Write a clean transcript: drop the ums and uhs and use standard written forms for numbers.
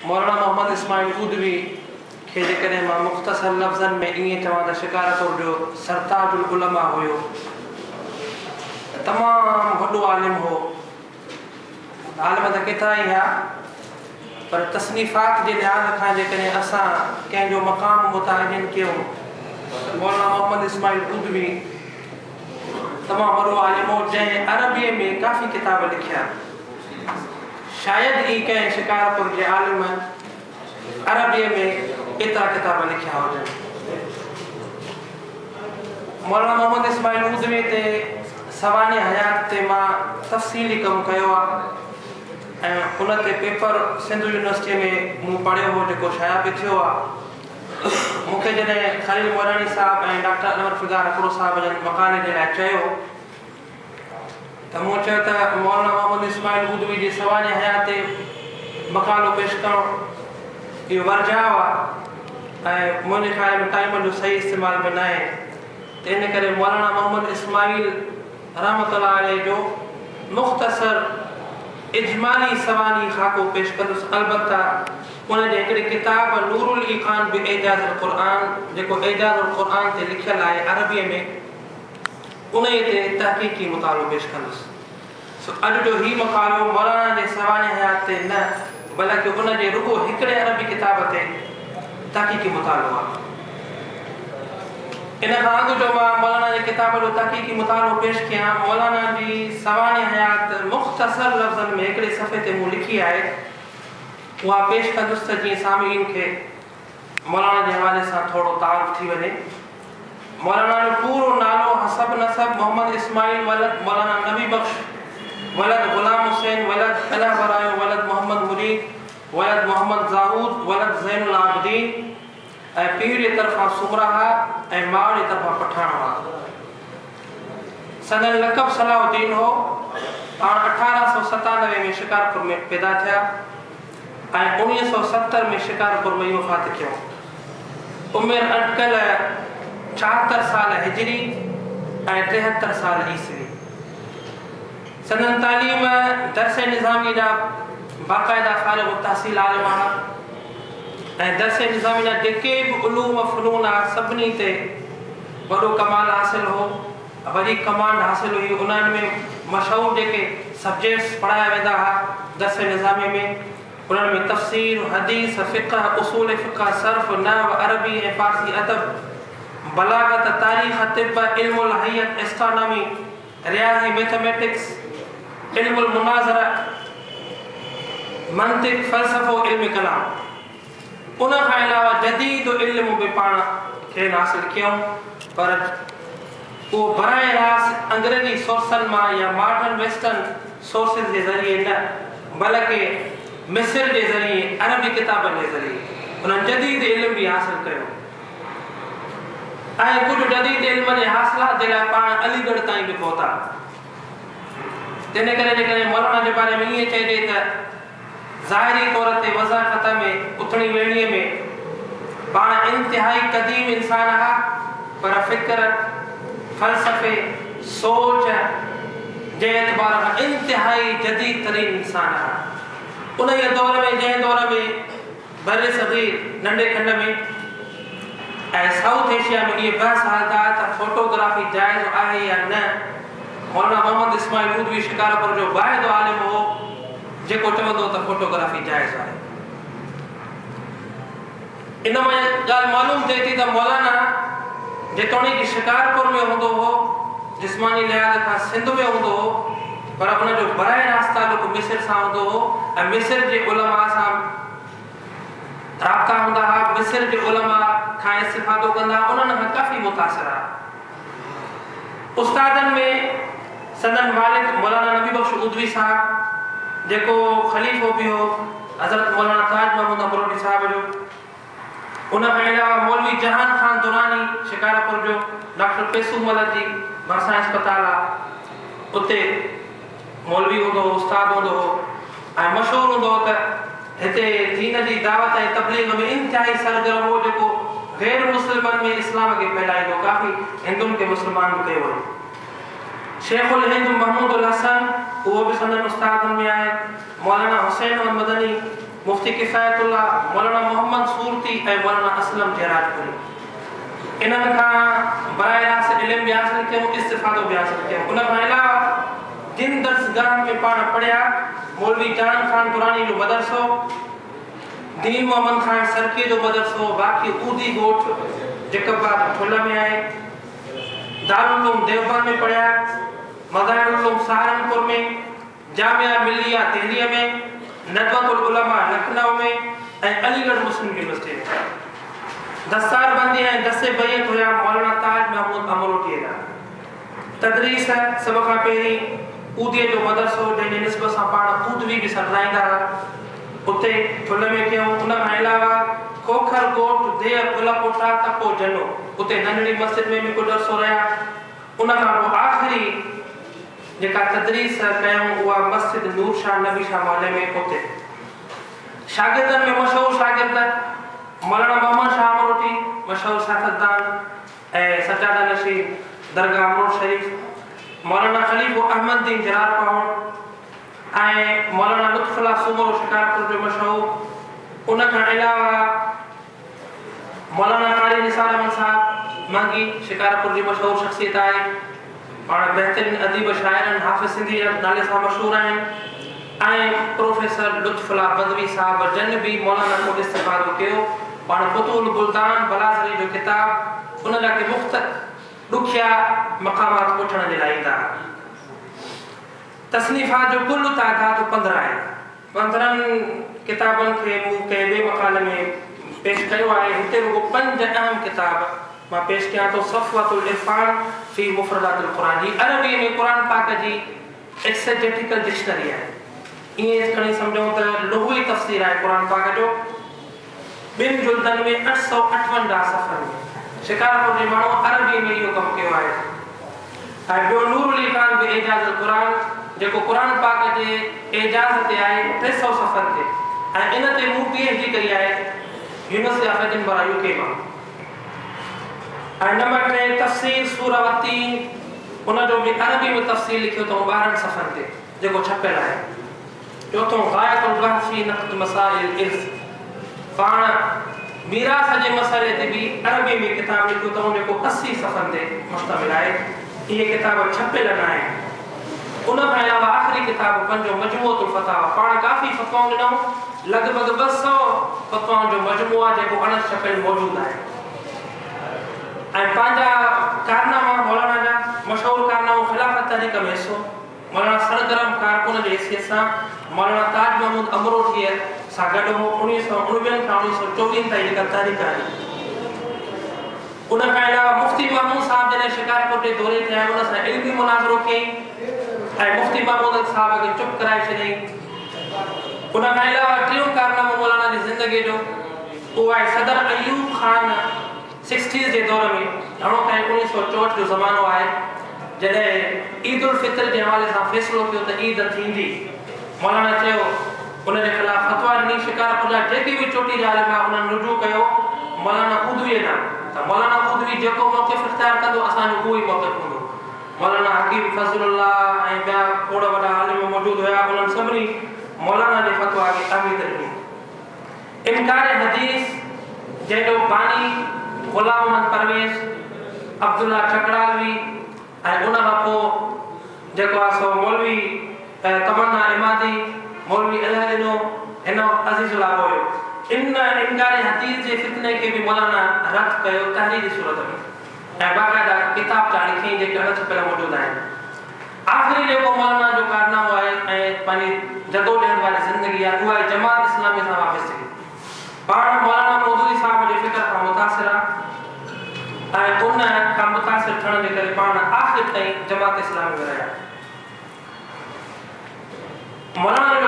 मौलाना मोहम्मद इस्माइल ऊदवी खे जेकॾहिं मां मुख़्तसर लफ़्ज़नि में ईअं चवां त शिकारपुर जो सरताजुल उलमा हुयो, तमामु वॾो आलिम हो। आलिम त केतिरा ई हुआ, पर तसनीफ़ात जे लिहाज़ खां जेकॾहिं असां कंहिंजो मक़ाम मुतायन कयूं, मौलाना मोहम्मद इस्माइल ऊदवी तमामु वॾो आलिम हो जंहिं अरबीअ में काफ़ी किताब लिखिया। शायदि ई कंहिं शिकारपुर जे आलिम अरबीअ में एतिरा किताब लिखिया हुजनि। मौलाना मोहम्मद इस्माइल ऊदवी ते सवाने हयात ते मां तफ़सीली कमु कयो आहे ऐं उन ते पेपर सिंध यूनिवर्सिटीअ में मूं पढ़ियो हो जेको शाया बि थियो आहे। मूंखे जॾहिं ख़लील मोरानी साहब ऐं डॉक्टर अनवर फिज़ार अकरो साहब जन मक़ाले जे लाइ चयो त मूं चयो त मौलाना मोहम्मद इस्माइल ऊदवी जी सवाने हयात ते मक़ालो पेश करणु इहो वर्जाव आहे ऐं मुंहिंजे ख़्याल में टाइम जो सही इस्तेमालु में न आहे। त इन करे मौलाना मोहम्मद इस्माइल रहमतुल्लाह अलैह जो मुख़्तसर इजमाली सवानी ख़ाको पेश कंदुसि। अलबत्ता उन जे हिकिड़ी किताब नूरुल ईक़ान बि एजाज़ुल क़ुरान जेको एजाज़ुल क़ुरान ते लिखियलु आहे अरबीअ में, उन ते तहक़ीक़ी मुतालो पेश कंदुसि। अॼु जो ही मक़ालो मौलाना जे सवाने हयात ते न बल्कि उन जे रुगो हिकिड़े अरबी किताब ते तहक़ीक़ी मुतालो आहे। इन खां अॻु जो मां मौलाना जे किताब जो तहक़ीक़ी मुतालो पेश कयां। मौलाना जी सवाने हयात मुख़्तसर लफ़्ज़नि में हिकिड़े सफ़े ते मूं लिखी आहे, उहा पेश कंदुसि त जीअं सामिईन खे मौलाना जे हवाले सां थोरो तारुफ़ थी वञे। मौलाना जो पूरो नालो हसब नसब मोहम्मद इस्माइल वलद मौलाना नबी बख्श वलद गुलाम हुसैन वलद अला बरायो वलद मोहम्मद मुरीद वलद मोहम्मद ज़ाऊद वलद ज़ैनुल आबिदीन ऐं पीर जे तरफ़ां सुमराहा ऐं माउ जे तरफ़ां पठान हुआ। संदन लक़ब सलाहुद्दीन हो। पाण 1897 में शिकारपुर में पैदा थिया ऐं 1970 में शिकारपुर में वफ़ात कयो। उमिरि अटकल 74 साल हिजरी ऐं 73 साल ईसवी। संदन तालीम दरस निज़ामी जा बाक़ायदा फ़ारिग़ तहसील आलिम आहे ऐं दरस निज़ामी जा जेके बि उलूम फ़नून आहे सभिनी ते वॾो कमाल हासिल हो, वॾी कमांड हासिल हुई। उन्हनि में मशहूरु जेके सब्जेक्ट्स पढ़ाया वेंदा हुआ दरस निज़ामी में, उन्हनि में तफ़सीर, हदीस, फ़िक़्ह, उसूल फ़िक़्ह, सर्फ़, नहव, अरबी ऐं फ़ारसी अदब, बलागत, तारीख़, तिब, इल्मुल हयत, एस्ट्रोनॉमी, रियाज़ी, मैथमेटिक्स, इल्मुल मुनाज़रा, मंतिक़, फ़लसफ़ो, इल्म कलाम। उन खां अलावा जदीद इल्म बि पाण खे हासिल कयूं, पर उहो बराए रास्त अंग्रेज़ी सोर्सनि मां या मॉडर्न वेस्टर्न सोर्सिस जे ज़रिए न, बल्कि मिस्र जे ज़रिए, अरबी किताबनि जे ज़रिए उन्हनि जदीद इल्म बि हासिल कयो ऐं कुझु जदीद इल्म जे हासिलात जे लाइ पाण अलीगढ़ ताईं बि पहुता। तंहिं करे जेकॾहिं मौलाना जे बारे में ईअं चइजे त ज़ाहिरी तौर ते वज़ाफ़त में उथणी वेहणीअ में पाण इंतिहाई क़दीम इंसान हुआ, पर फ़िक्र, फ़लसफ़े, सोच जे एतबार खां इंतिहाई जदीद तरीन इंसान हुआ। उन दौर में जंहिं दौर में बर सग़ीर नंढे खंड में ऐं साउथ एशिया में इहे बहस हलंदा त फोटोग्राफी जाइज़ आहे या न, मौलाना मोहम्मद इस्माइल ऊदवी शिकारपुर जो वाहिदो आलिम हो जेको चवंदो त फोटोग्राफी जाइज़ आहे। इन में ॻाल्हि मालूम थिए थी त मौलाना जेतोणीकि शिकारपुर में हूंदो हो, जिस्मानी लिहाज़ खां सिंध में हूंदो हो, पर उनजो बराए रास्त तालुक़ मिस्र सां हूंदो हो ऐं मिस्र जे उलमा सां राब्ता हूंदा हुआ। मिस्र जे उलमा खां इस्तिफ़ादो कंदा, उन्हनि खां काफ़ी मुतासिर आहे। उस्तादनि में संदन वालिद मौलाना नबी बख्श ऊदवी साहब जेको ख़लीफ़ो बि हो हज़रत मौलाना ताज महमूद अमरोटी साहब जो। उन खां अलावा मौलवी जहान ख़ान दुरानी शिकारपुर जो, डॉक्टर पेसू मलक जी भरसां अस्पताल आहे, उते मौलवी हूंदो हो, उस्ताद हूंदो हो ऐं मशहूरु हूंदो हो त हिते दीन जी दावत ऐं तबलीग में इंतिहाई सरगर्म हो, जेको गैर मुस्लिमनि में इस्लाम खे फैलाईंदो, काफ़ी हिंदुनि खे मुस्लमान बि कयो हो। शेखुल हिंद महमूद उल हसन उहो बि संदन उस्तादनि में आहे। मौलाना हुसैन मदनी मुफ्ती किफ़ायतुल्लाह मौलाना मोहम्मद सूरती ऐं मौलाना असलम जयराजपुरी इन्हनि खां बराए रास्त इल्म बि हासिल कयूं, इस्तिफ़ादो बि हासिल कयूं। उन खां अलावा जिन दर्सगाह में पाण पढ़िया मौलवी जान खान दुरानी जो मदरसो, दीन मोहम्मद खान सरके जो मदरसो, बाक़ी ऊदी ॻोठ जकबाद ठुल में आहे, दारुल उलूम देवबंद में पढ़िया, मज़ाहिरुल उलूम सहारनपुर में, जामिया मिलिया दिल्ली में, नदवतुल उलमा लखनऊ में ऐं अलीगढ़ मुस्लिम यूनिवर्सिटी में। दस्तार बंदी ऐं दस्ते बैत हुया मौलाना ताज महमूद अमरोटी जा। तदरीस सब खां पहिरीं ऊदीअ जो मदरसो जंहिंजे निस्बत सां पाण ऊदवी बि सॾाईंदा हुआ उते ठुल में कयूं। उन खां अलावा खोखर ॻोठ देर उलपोटा तपो जनो उते नंढड़ी मस्जिद में बि कुझु अरसो रहिया। उन खां पोइ आख़िरी जेका तदरीस कयूं उहा मस्जिद नूर शाह नबी शाह मोहल्ले में उते। शागिर्दनि में मशहूर शागिर्द मौलाना मोहम्मद शाह अमरोटी मशहूर सियासतदान ऐं सजादा नशीन दरगाह अमरोट शरीफ, मौलाना खलीफो अहमद दीन जरार पाउण ऐं मौलाना लुत्फुल्लाह सूमरो शिकारपुर जो मशहूर। उन खां अलावा मौलाना कारी निसार अहमद साहब मांगी शिकारपुर जी मशहूर शख्सियत आहे। पाण बहितरीन अदीब शाइरनि हाफ़िज़ सिंधी नाले सां मशहूर आहिनि ऐं प्रोफेसर लुत्फुल्लाह बदवी साहब जन बि मौलाना को इस्तिफ़ादो कयो। पाण फतुहुल बुल्दान बलासरी जो किताब उन जा के मुख़्तलिफ़ ॾुखिया मक़ामात पुछण जे लाइ ईंदा। तसनीफ़ात जो कुल तादाद 15 आहे। 15 किताबनि खे मूं कंहिं ॿिए मक़ाले में पेश कयो आहे। हिते रुगो 5 अहम किताब मां पेश कयां थो। सफ़वतुल इरफ़ान फ़ी मुफ़रदातिल क़ुरान जी अरबी में क़ुरान पाक जी एक्सेजेटिकल डिक्शनरी आहे। ईअं खणी सम्झूं त लुग़वी तफ़सीर आहे क़ुरान पाक जो। 2 जुल्दनि में 858 सफ़रनि में शिकारपुर जे माण्हू अरबी में इहो कमु कयो आहे। ऐं ॿियो नूरुल इरफ़ान बि एजाज़ुल क़ुरान जेको क़ुरान पाक जे एजाज़ ते आहे 300 सफ़र ते ऐं इन ते मूं PhD कई आहे यूनिवर्सिटी ऑफ एडिनबरा UK मां। ऐं नंबर 3 तफ़सीर सूरह तीन उन जो बि अरबी में तफ़सील लिखियो अथऊं 12 सफ़रनि ते जेको छपियल आहे। चौथों ग़ायतुल बहस फ़ी नक़्द मसाइल इर्स पाण मीरास जे मसइले ते बि अरबी में किताब लिखियो अथऊं जेको 80 सफ़रनि ते मुश्तमिल आहे। इहे किताब छपियल न आहिनि। उन खां अलावा आख़िरी किताब 5 मजमूअतुल फ़तावा पाण काफ़ी फ़तवाऊं ॾिनऊं लॻभॻि 200 फ़तवाउनि जो मजमूओ आहे जेको अण छपियल मौजूदु आहे। ऐं पंहिंजा कारनामा मौलाना जा मशहूर कारनामो ख़िलाफ़त तहरीक में हिसो मौलाना सरगरम कारकुन जे हैसियत सां मौलाना ताज महमूद अमरोटीअ सां गॾु हो 1999 खां 1924 ताईं जेका तहरीक आहे। उन खां अलावा मुफ्ती महमूद साहब जॾहिं शिकारपुर जे दौरे ते आया उन सां इल्मी मुनाज़रो कयईं ऐं मुफ्ती महमूद साहब खे चुप कराए छॾियईं। उन खां अलावा टियों कारनामो मौलाना जी ज़िंदगीअ जो उहो आहे सदर अयूब ख़ान 60s जे दौर में घणो ताईं 1964 जो ज़मानो आहे जॾहिं ईद उल फितर जे हवाले सां फ़ैसिलो कयो त ईद थींदी। मौलाना चयो उन जे ख़िलाफ़ फतवा ॾिनी। शिकारपुर जा जेके बि चोटी जा आलिम उन्हनि रुजू कयो मौलाना ऊदवीअ ॾांहुं त मौलाना ऊदवी जेको मौक़िफ़ इख़्तियार कंदो असांजो उहो ई मौक़िफ़ हूंदो। मौलाना हकीम फज़लुल्लाह ऐं ॿिया खोड़ वॾा आलिम मौजूदु हुया। उन्हनि सभिनी मौलाना जे फतवा खे तामीद ॾिनी। इनकार हदीस जंहिंजो बानी ग़ुलाम मोहम्मद परवेज़ अब्दुल्ला चकड़ालवी ऐं उन खां पोइ जेको आहे सो मौलवी तमन्ना इमादी मौलवी अलहदिनो हिन अज़ीज़ुल्लाह हुयो। इन इनकार हदीस जे फितने खे बि मौलाना रद्द कयो तहरीरी सूरत में ऐं बाक़ाइदा किताब जा लिखी जेके अण छपियल मौजूदु आहिनि। आख़िरी जेको मौलाना जो कारनामो आहे ऐं पंहिंजी जदोजहद वारी ज़िंदगी आहे उहा जमात इस्लामी सां वाबस्तगी। पाण मौलाना मौदूदी साहब जे फ़िक्र खां मुतासिर आहे ऐं उन खां मुतासिर थियण जे करे पाण आख़िर ताईं जमात इस्लामी में रहिया। मौलाना